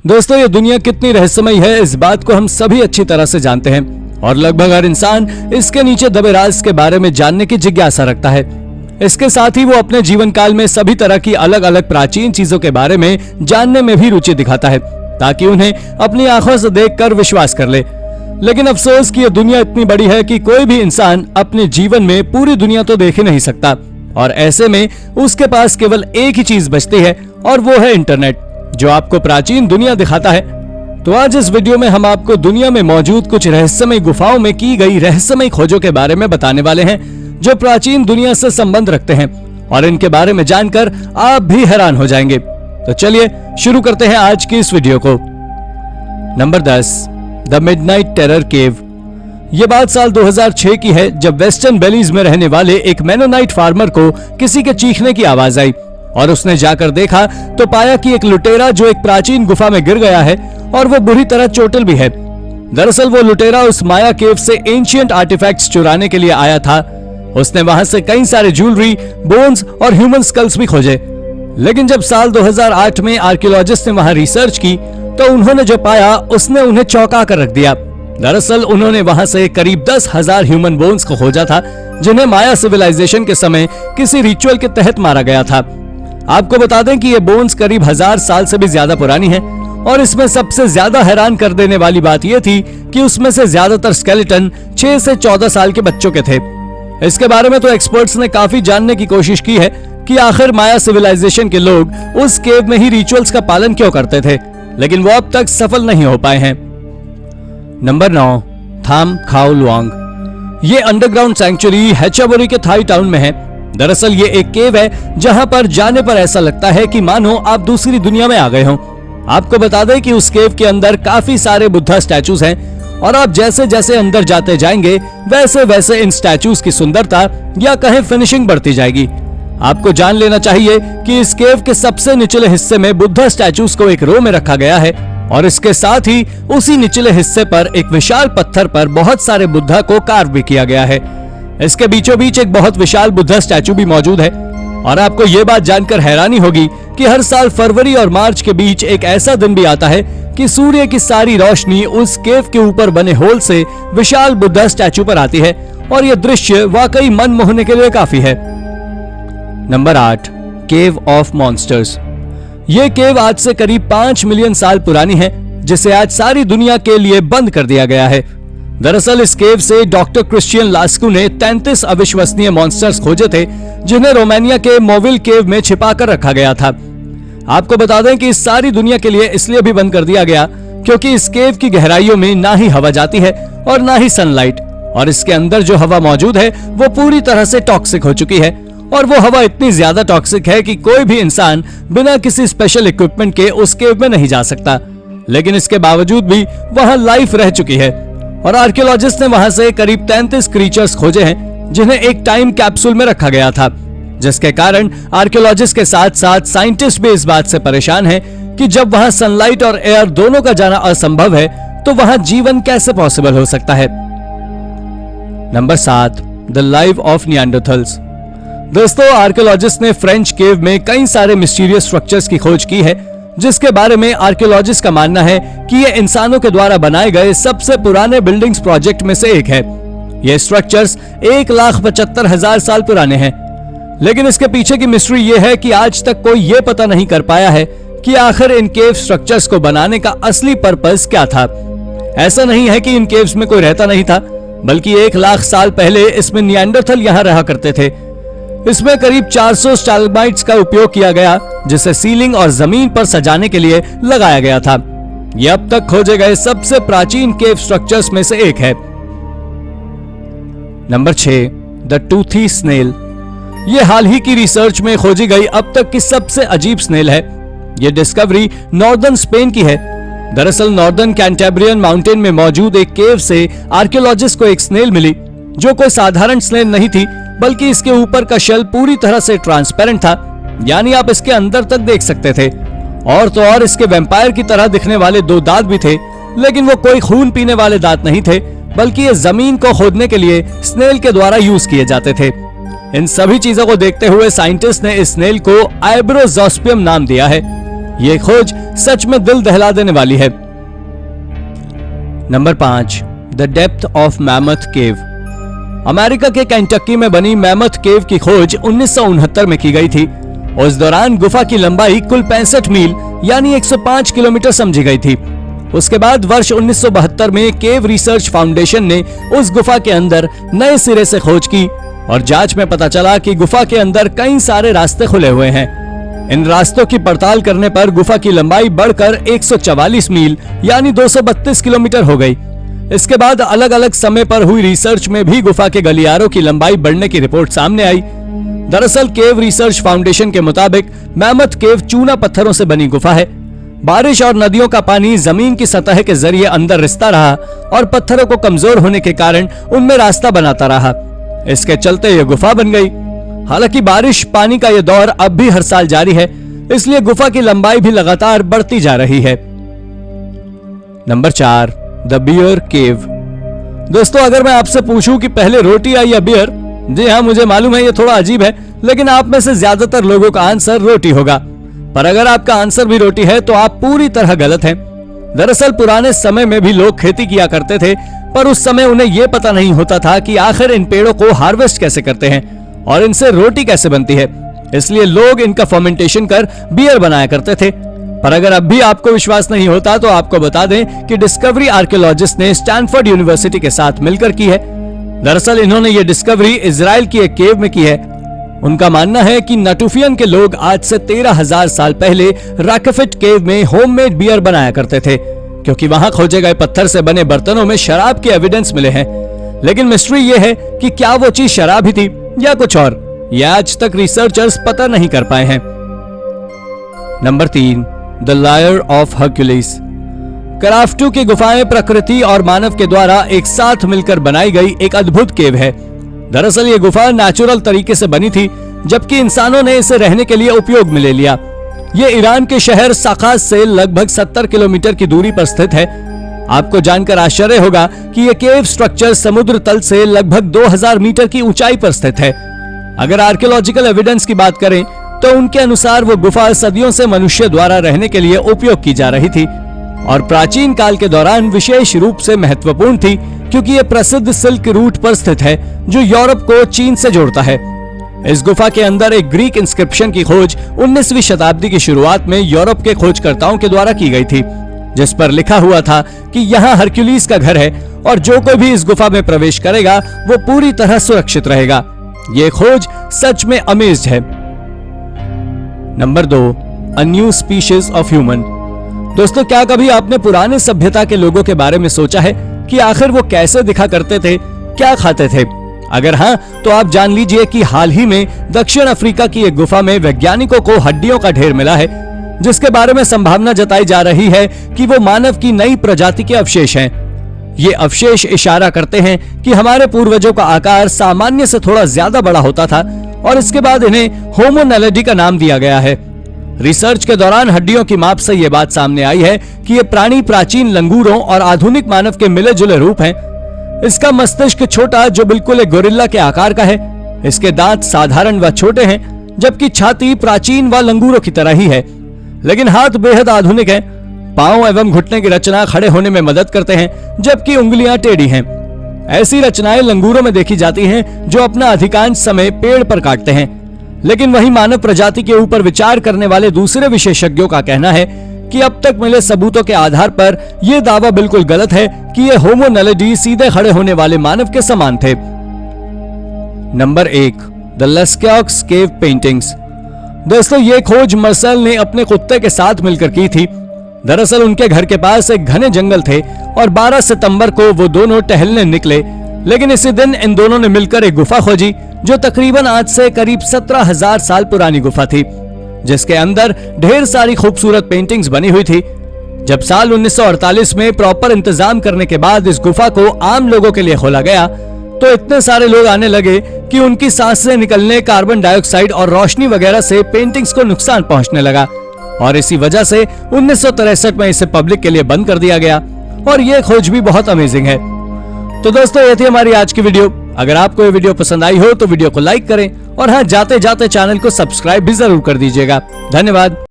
दोस्तों, ये दुनिया कितनी रहस्यमयी है इस बात को हम सभी अच्छी तरह से जानते हैं और लगभग हर इंसान इसके नीचे दबे राज के बारे में जानने की जिज्ञासा रखता है। इसके साथ ही वो अपने जीवन काल में सभी तरह की अलग अलग प्राचीन चीजों के बारे में जानने में भी रुचि दिखाता है ताकि उन्हें अपनी आंखों से देखकर विश्वास कर ले। लेकिन अफसोस कि यह दुनिया इतनी बड़ी है कि कोई भी इंसान अपने जीवन में पूरी दुनिया तो देख ही नहीं सकता और ऐसे में उसके पास केवल एक ही चीज बचती है और वो है इंटरनेट, जो आपको प्राचीन दुनिया दिखाता है। तो आज इस वीडियो में हम आपको दुनिया में मौजूद कुछ रहस्यमय गुफाओं में की गई रहस्यमय खोजों के बारे में बताने वाले हैं जो प्राचीन दुनिया से संबंध रखते हैं और इनके बारे में जानकर आप भी हैरान हो जाएंगे। तो चलिए शुरू करते हैं आज की इस वीडियो को। नंबर 10, द मिडनाइट टेरर केव। यह बात साल 2006 की है जब वेस्टर्न बेलीज में रहने वाले एक मेनोनाइट फार्मर को किसी के चीखने की आवाज आई और उसने जाकर देखा तो पाया कि एक लुटेरा जो एक प्राचीन गुफा में गिर गया है और वो बुरी तरह चोटिल भी है। दरअसल वो लुटेरा उस माया केव से एंशिएंट आर्टिफैक्ट्स चुराने के लिए आया था। उसने वहां से कई सारे ज्वेलरी, बोन्स और ह्यूमन स्कल्स भी खोजे। लेकिन जब साल 2008 में आर्कियोलॉजिस्ट ने वहां रिसर्च की तो उन्होंने जो पाया उसने उन्हें चौंका कर रख दिया। दरअसल उन्होंने वहां से करीब 10,000 ह्यूमन बोन्स को खोजा था जिन्हें माया सिविलाइजेशन के समय किसी रिचुअल के तहत मारा गया था। आपको बता दें कि ये बोन्स करीब 1000 साल से भी ज्यादा पुरानी है और इसमें सबसे ज्यादा हैरान कर देने वाली बात यह थी कि उसमें से ज्यादातर स्केलेटन 6 से 14 साल के बच्चों के थे। इसके बारे में तो एक्सपर्ट्स ने काफी जानने की कोशिश की है कि आखिर माया सिविलाइजेशन के लोग उस केव में ही रिचुअल्स का पालन क्यों करते थे, लेकिन वो अब तक सफल नहीं हो पाए हैं। नंबर 9, थाम खाओ लुआंग। ये अंडरग्राउंड सैंक्चुरी हेचाबोरी के थाई टाउन में है। दरअसल ये एक केव है जहां पर जाने पर ऐसा लगता है कि मानो आप दूसरी दुनिया में आ गए हो। आपको बता दें कि उस केव के अंदर काफी सारे बुद्धा स्टैचूज हैं और आप जैसे जैसे अंदर जाते जाएंगे वैसे वैसे इन स्टैचूज की सुंदरता या कहें फिनिशिंग बढ़ती जाएगी। आपको जान लेना चाहिए कि इस केव के सबसे निचले हिस्से में बुद्धा स्टैचूज को एक रो में रखा गया है और इसके साथ ही उसी निचले हिस्से पर एक विशाल पत्थर पर बहुत सारे बुद्धा को कार्व भी किया गया है। इसके बीचों बीच एक बहुत विशाल बुद्धा स्टैचू भी मौजूद है और आपको ये बात जानकर हैरानी होगी कि हर साल फरवरी और मार्च के बीच एक ऐसा दिन भी आता है कि सूर्य की सारी रोशनी उस केव के ऊपर बने होल से विशाल बुद्धा स्टैचू पर आती है और यह दृश्य वाकई मन मोहने के लिए काफी है। Number 8, cave of monsters. यह केव आज से करीब 5 मिलियन साल पुरानी है जिसे आज सारी दुनिया के लिए बंद कर दिया गया है। दरअसल इस केव से डॉक्टर क्रिश्चियन लास्कू ने 33 अविश्वसनीय मॉन्स्टर्स खोजे थे जिन्हें रोमानिया के मोविल केव में छिपा कर रखा गया था। आपको बता दें कि इस सारी दुनिया के लिए इसलिए भी बंद कर दिया गया क्योंकि इस केव की गहराइयों में ना ही हवा जाती है और ना ही सनलाइट, और इसके अंदर जो हवा मौजूद है वो पूरी तरह से टॉक्सिक हो चुकी है और वो हवा इतनी ज्यादा टॉक्सिक है कि कोई भी इंसान बिना किसी स्पेशल इक्विपमेंट के उस केव में नहीं जा सकता। लेकिन इसके बावजूद भी वहां लाइफ रह चुकी है और आर्कियोलॉजिस्ट ने वहां से करीब 33 क्रीचर्स खोजे हैं जिन्हें एक टाइम कैप्सूल में रखा गया था, जिसके कारण आर्कियोलॉजिस्ट के साथ साथ साइंटिस्ट भी इस बात से परेशान हैं कि जब वहां सनलाइट और एयर दोनों का जाना असंभव है तो वहां जीवन कैसे पॉसिबल हो सकता है। Number 7, the live of Neanderthals. दोस्तों, आर्कियोलॉजिस्ट ने फ्रेंच केव में कई सारे मिस्टीरियस स्ट्रक्चर्स की खोज की है जिसके बारे में आर्कियोलॉजिस्ट का मानना है कि ये इंसानों के द्वारा बनाए गए सबसे पुराने बिल्डिंग्स प्रोजेक्ट में से एक है। ये स्ट्रक्चर्स 1,75,000 साल पुराने हैं। लेकिन इसके पीछे की मिस्ट्री ये है कि आज तक कोई ये पता नहीं कर पाया है कि आखिर इन केव स्ट्रक्चर्स को बनाने का असली पर्पस क्या था। ऐसा नहीं है कि इन केव्स में कोई रहता नहीं था, बल्कि 1,00,000 साल पहले इसमें निएंडरथल यहाँ रहा करते थे। इसमें करीब 400 स्टालमाइट्स का उपयोग किया गया जिसे सीलिंग और जमीन पर सजाने के लिए लगाया गया था। यह अब तक खोजे गए सबसे प्राचीन केव स्ट्रक्चर्स में से एक है। Number 6, the toothy snail. यह हाल ही की रिसर्च में खोजी गई अब तक की सबसे अजीब स्नेल है। यह डिस्कवरी नॉर्दर्न स्पेन की है। दरअसल नॉर्दर्न कैंटेब्रियन माउंटेन में मौजूद एक केव से आर्कियोलॉजिस्ट को एक स्नेल मिली जो कोई साधारण स्नेल नहीं थी, बल्कि इसके ऊपर का शेल पूरी तरह से ट्रांसपेरेंट था, यानी आप इसके अंदर तक देख सकते थे। और तो और इसके वैम्पायर की तरह दिखने वाले 2 दांत भी थे, लेकिन वो कोई खून पीने वाले दांत नहीं थे, बल्कि ये जमीन को खोदने के लिए स्नेल के द्वारा यूज किए जाते थे। इन सभी चीजों को देखते हुए साइंटिस्ट ने इस स्नेल को आइब्रोजोस्पियम नाम दिया है ये खोज सच में दिल दहला देने वाली है। Number 5, the depth of mammoth cave. America के केंटकी में बनी मैमथ केव की खोज 1969 में की गई थी। उस दौरान गुफा की लंबाई कुल 65 मील यानी 105 किलोमीटर समझी गई थी। उसके बाद वर्ष 1972 में केव रिसर्च फाउंडेशन ने उस गुफा के अंदर नए सिरे से खोज की और जांच में पता चला कि गुफा के अंदर कई सारे रास्ते खुले हुए हैं। इन रास्तों की पड़ताल करने पर गुफा की लंबाई बढ़कर 144 मील यानी 232 किलोमीटर हो गई। इसके बाद अलग अलग समय पर हुई रिसर्च में भी गुफा के गलियारों की लंबाई बढ़ने की रिपोर्ट सामने आई। दरअसल केव रिसर्च फाउंडेशन के मुताबिक मैमथ केव चूना पत्थरों से बनी गुफा है। बारिश और नदियों का पानी जमीन की सतह के जरिए अंदर रिसता रहा और पत्थरों को कमजोर होने के कारण उनमें रास्ता बनाता रहा। इसके चलते ये गुफा बन गई। हालांकि बारिश पानी का ये दौर अब भी हर साल जारी है, इसलिए गुफा की लंबाई भी लगातार बढ़ती जा रही है। नंबर 4, द बियर केव। दोस्तों, अगर मैं आपसे पूछूं कि पहले रोटी आई या बियर, जी हाँ, मुझे मालूम है ये थोड़ा अजीब है, लेकिन आप में से ज्यादातर लोगों का आंसर रोटी होगा। पर अगर आपका आंसर भी रोटी है तो आप पूरी तरह गलत हैं। दरअसल पुराने समय में भी लोग खेती किया करते थे, पर उस समय उन्हें यह पता नहीं होता था कि आखिर इन पेड़ों को हार्वेस्ट कैसे करते हैं और इनसे रोटी कैसे बनती है। इसलिए लोग इनका फर्मेंटेशन कर बियर बनाया करते थे। पर अगर अब भी आपको विश्वास नहीं होता तो आपको बता दें कि डिस्कवरी आर्कियोलॉजिस्ट ने स्टैनफोर्ड यूनिवर्सिटी के साथ मिलकर की है। दरअसल इन्होंने ये डिस्कवरी इजराइल की एक केव में की है। उनका मानना है कि नटुफियन के लोग आज से 13,000 साल पहले रॉकेफिट केव में होममेड बियर बनाया करते थे, क्योंकि वहां खोजे गए पत्थर से बने बर्तनों में शराब के एविडेंस मिले हैं। लेकिन मिस्ट्री ये है कि क्या वो चीज शराब ही थी या कुछ और, यह आज तक रिसर्चर्स पता नहीं कर पाए हैं। Number 3, the lair of Hercules. क्राफ्टू की गुफाएं प्रकृति और मानव के द्वारा एक साथ मिलकर बनाई गई एक अद्भुत केव है। दरअसल ये गुफा नेचुरल तरीके से बनी थी, जबकि इंसानों ने इसे रहने के लिए उपयोग में ले लिया। ये ईरान के शहर साकास से लगभग 70 किलोमीटर की दूरी पर स्थित है। आपको जानकर आश्चर्य होगा कि यह केव स्ट्रक्चर समुद्र तल से लगभग 2000 मीटर की ऊंचाई पर स्थित है। अगर आर्कियोलॉजिकल एविडेंस की बात करें तो उनके अनुसार वो गुफा सदियों से मनुष्य द्वारा रहने के लिए उपयोग की जा रही थी और प्राचीन काल के दौरान विशेष रूप से महत्वपूर्ण थी, क्योंकि ये प्रसिद्ध सिल्क रूट पर स्थित है जो यूरोप को चीन से जोड़ता है। इस गुफा के अंदर एक ग्रीक इंस्क्रिप्शन की खोज 19वीं शताब्दी की शुरुआत में यूरोप के खोजकर्ताओं के द्वारा की गई थी, जिस पर लिखा हुआ था कि यहाँ हरक्यूलिस का घर है और जो कोई भी इस गुफा में प्रवेश करेगा वो पूरी तरह सुरक्षित रहेगा। ये खोज सच में अमेज्ड है। Number 2, a new species of human. दोस्तों, क्या कभी आपने पुराने सभ्यता के लोगों के बारे में सोचा है कि आखिर वो कैसे दिखा करते थे, क्या खाते थे? अगर हाँ, तो आप जान लीजिए कि हाल ही में दक्षिण अफ्रीका की एक गुफा में वैज्ञानिकों को हड्डियों का ढेर मिला है, जिसके बारे में संभावना जताई जा रही है कि वो मानव की नई प्रजाति के अवशेष हैं। ये अवशेष इशारा करते हैं कि हमारे पूर्वजों का आकार सामान्य से थोड़ा ज्यादा बड़ा होता था और इसके बाद इन्हें होमो नैलिडी का नाम दिया गया है। रिसर्च के दौरान हड्डियों की माप से ये बात सामने आई है कि ये प्राणी प्राचीन लंगूरों और आधुनिक मानव के मिले जुले रूप हैं। इसका मस्तिष्क छोटा, जो बिल्कुल एक गोरिल्ला के आकार का है। इसके दांत साधारण व छोटे हैं, जबकि छाती प्राचीन व लंगूरों की तरह ही है, लेकिन हाथ बेहद आधुनिक हैं। पांव एवं घुटने की रचना खड़े होने में मदद करते हैं, जबकि उंगलियां टेढ़ी हैं। ऐसी रचनाएं लंगूरों में देखी जाती हैं, जो अपना अधिकांश समय पेड़ पर काटते हैं। लेकिन वहीं मानव प्रजाति के ऊपर विचार करने वाले दूसरे विशेषज्ञों का कहना है कि अब तक मिले सबूतों के आधार पर यह दावा बिल्कुल गलत है कि ये होमो नैलिडी सीधे खड़े होने वाले मानव के समान थे। Number 1, the Lascaux cave paintings. दोस्तों, ये खोज मर्सेल ने अपने कुत्ते के साथ मिलकर की थी। दरअसल उनके घर के पास एक घने जंगल थे और 12 सितंबर को वो दोनों टहलने निकले, लेकिन इसी दिन इन दोनों ने मिलकर एक गुफा खोजी जो तकरीबन आज से करीब 17,000 साल पुरानी गुफा थी, जिसके अंदर ढेर सारी खूबसूरत पेंटिंग्स बनी हुई थी। जब साल 1948 में प्रॉपर इंतजाम करने के बाद इस गुफा को आम लोगों के लिए खोला गया तो इतने सारे लोग आने लगे कि उनकी सांस से निकलने कार्बन डाइऑक्साइड और रोशनी वगैरह से पेंटिंग्स को नुकसान पहुंचने लगा और इसी वजह से 1963 में इसे पब्लिक के लिए बंद कर दिया गया। और यह खोज भी बहुत अमेजिंग है। तो दोस्तों, ये थी हमारी आज की वीडियो। अगर आपको ये वीडियो पसंद आई हो तो वीडियो को लाइक करें और हाँ, जाते जाते चैनल को सब्सक्राइब भी जरूर कर दीजिएगा। धन्यवाद।